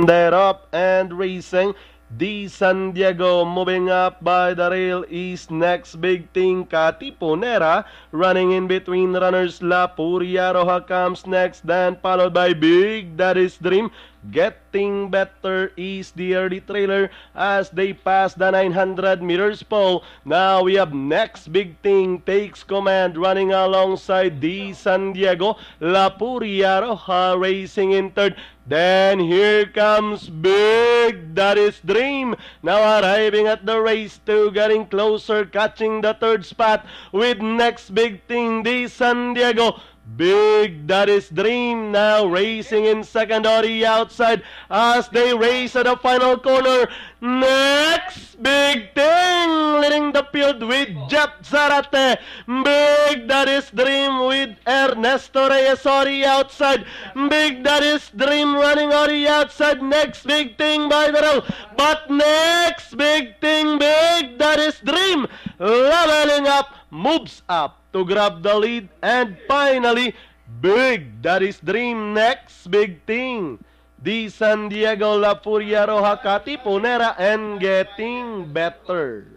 They're up and racing. The San Diego moving up by the rail is next big thing. Katipunera running in between runners. La Furia Roja comes next, then followed by Big Daddy's Dream. Getting better is the early trailer as they pass the 900 meters pole. Now we have next big thing takes command running alongside the San Diego. La Furia Roja racing in third. Then here comes Big Daddy's Dream. Now arriving at the race 2, getting closer, catching the third spot with next big thing, the San Diego. Big Daddy's Dream now racing in second on the outside as they race at the final corner. Next big thing leading the field with Jet Zarate. Big Daddy's Dream with Ernesto Reyes on the outside. Big Daddy's Dream running on the outside. Next big thing by the rail. But next big thing, Big Daddy's Dream leveling up, moves up to grab the lead, and finally Big Daddy's Dream next big thing. The San Diego La Furia Roja Katipunera and getting better.